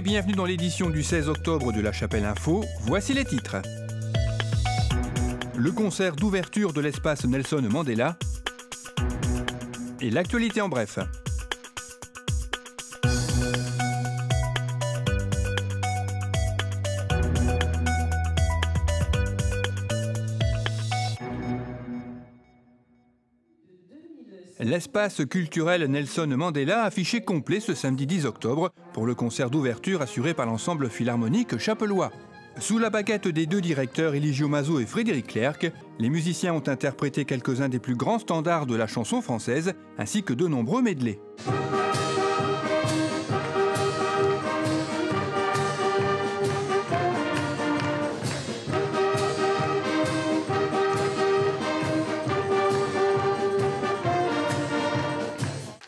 et bienvenue dans l'édition du 16 octobre de La Chapelle Info. Voici les titres. Le concert d'ouverture de l'espace Nelson Mandela et l'actualité en bref. L'espace culturel Nelson Mandela affiché complet ce samedi 10 octobre pour le concert d'ouverture assuré par l'ensemble philharmonique chapellois. Sous la baguette des deux directeurs Eligio Mazo et Frédéric Clerc, les musiciens ont interprété quelques-uns des plus grands standards de la chanson française ainsi que de nombreux medleys.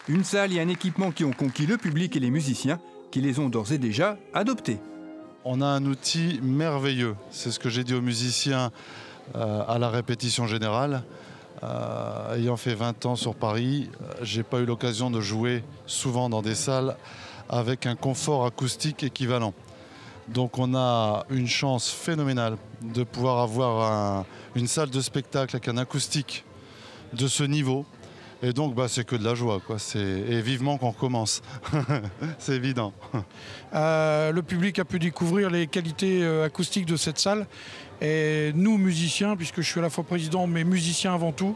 Une salle et un équipement qui ont conquis le public et les musiciens, qui les ont d'ores et déjà adoptés. On a un outil merveilleux, c'est ce que j'ai dit aux musiciens à la répétition générale. Ayant fait 20 ans sur Paris, j'ai pas eu l'occasion de jouer souvent dans des salles avec un confort acoustique équivalent. Donc on a une chance phénoménale de pouvoir avoir une salle de spectacle avec un acoustique de ce niveau. Et donc, c'est que de la joie, quoi. Et vivement qu'on recommence. C'est évident. Le public a pu découvrir les qualités acoustiques de cette salle. Et nous, musiciens, puisque je suis à la fois président, mais musicien avant tout,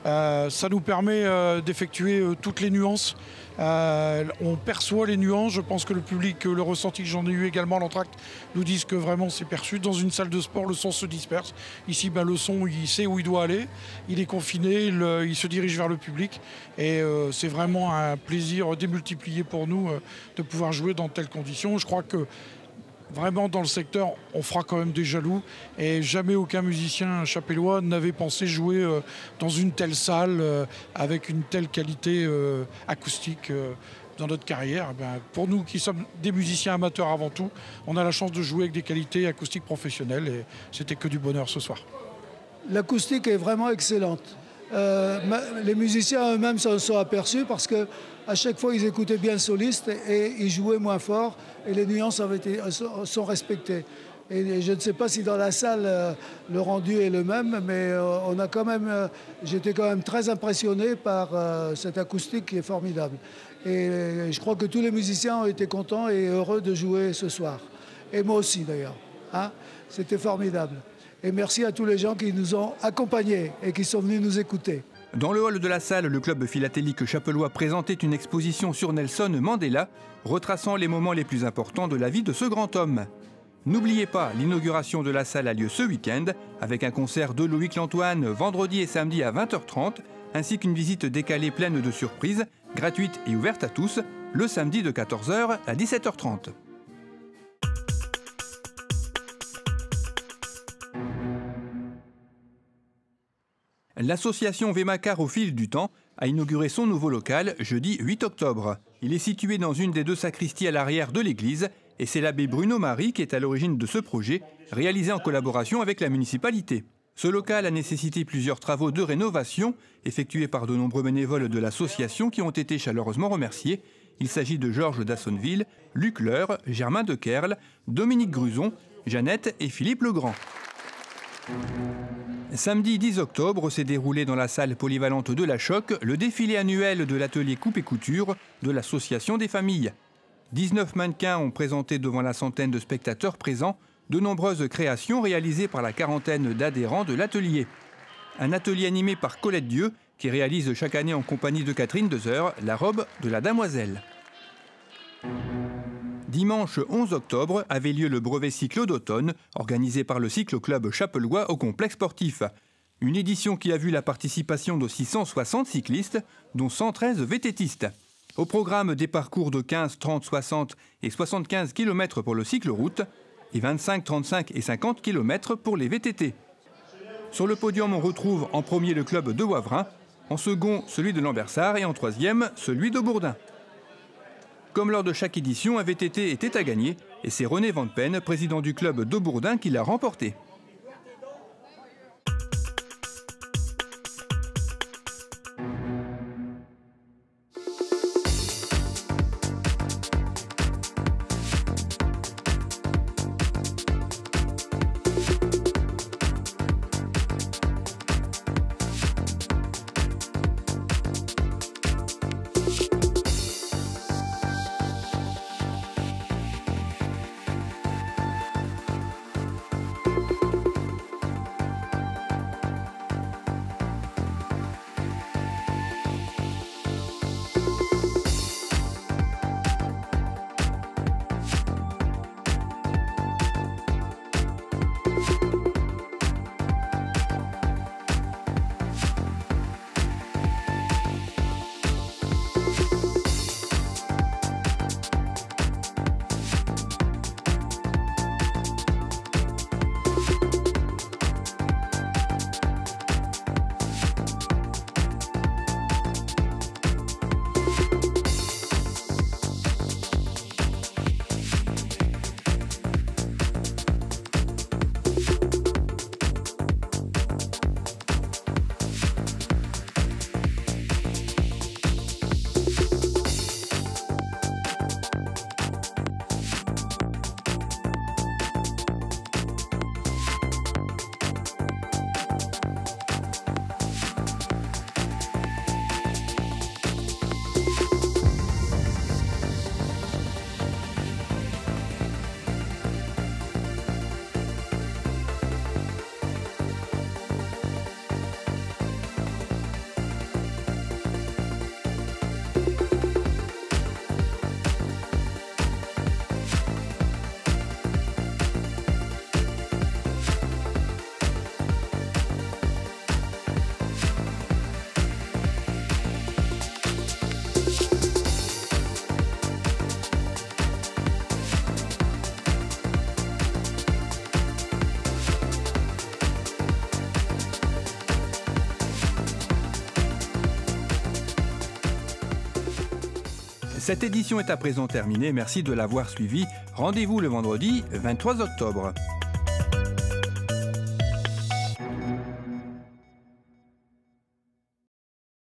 ça nous permet d'effectuer toutes les nuances. On perçoit les nuances. Je pense que le public, le ressenti que j'en ai eu également à l'entracte, nous disent que vraiment c'est perçu. Dans une salle de sport, le son se disperse. Ici, le son, il sait où il doit aller. Il est confiné, il se dirige vers le public. Et c'est vraiment un plaisir démultiplié pour nous de pouvoir jouer dans telles conditions. Je crois que vraiment, dans le secteur, on fera quand même des jaloux. Et jamais aucun musicien chapellois n'avait pensé jouer dans une telle salle avec une telle qualité acoustique dans notre carrière. Pour nous qui sommes des musiciens amateurs avant tout, on a la chance de jouer avec des qualités acoustiques professionnelles. Et c'était que du bonheur ce soir. L'acoustique est vraiment excellente. Les musiciens eux-mêmes s'en sont aperçus parce que à chaque fois, ils écoutaient bien le soliste et ils jouaient moins fort et les nuances sont respectées. Et je ne sais pas si dans la salle, le rendu est le même, mais j'étais quand même très impressionné par cette acoustique qui est formidable. Et je crois que tous les musiciens ont été contents et heureux de jouer ce soir. Et moi aussi d'ailleurs. C'était formidable. Et merci à tous les gens qui nous ont accompagnés et qui sont venus nous écouter. Dans le hall de la salle, le club philatélique chapellois présentait une exposition sur Nelson Mandela, retraçant les moments les plus importants de la vie de ce grand homme. N'oubliez pas, l'inauguration de la salle a lieu ce week-end, avec un concert de Loïc Lantoine vendredi et samedi à 20h30, ainsi qu'une visite décalée pleine de surprises, gratuite et ouverte à tous, le samedi de 14h à 17h30. L'association Vémacar au fil du temps a inauguré son nouveau local jeudi 8 octobre. Il est situé dans une des deux sacristies à l'arrière de l'église et c'est l'abbé Bruno Marie qui est à l'origine de ce projet, réalisé en collaboration avec la municipalité. Ce local a nécessité plusieurs travaux de rénovation effectués par de nombreux bénévoles de l'association qui ont été chaleureusement remerciés. Il s'agit de Georges Dassonville, Luc Leur, Germain de Kerle, Dominique Gruson, Jeannette et Philippe Legrand. Samedi 10 octobre s'est déroulé dans la salle polyvalente de la Choc le défilé annuel de l'atelier coupe et couture de l'Association des familles. 19 mannequins ont présenté devant la centaine de spectateurs présents de nombreuses créations réalisées par la quarantaine d'adhérents de l'atelier. Un atelier animé par Colette Dieu qui réalise chaque année en compagnie de Catherine Dezer la robe de la Damoiselle. Dimanche 11 octobre avait lieu le brevet cyclo d'automne, organisé par le cyclo-club chapellois au complexe sportif. Une édition qui a vu la participation de 660 cyclistes, dont 113 VTTistes. Au programme des parcours de 15, 30, 60 et 75 km pour le cyclo-route et 25, 35 et 50 km pour les VTT. Sur le podium, on retrouve en premier le club de Wavrin, en second celui de Lambersart et en troisième celui de Bourdin. Comme lors de chaque édition, un VTT était à gagner et c'est René Van Pen, président du club de Bourdin, qui l'a remporté. Cette édition est à présent terminée. Merci de l'avoir suivie. Rendez-vous le vendredi 23 octobre.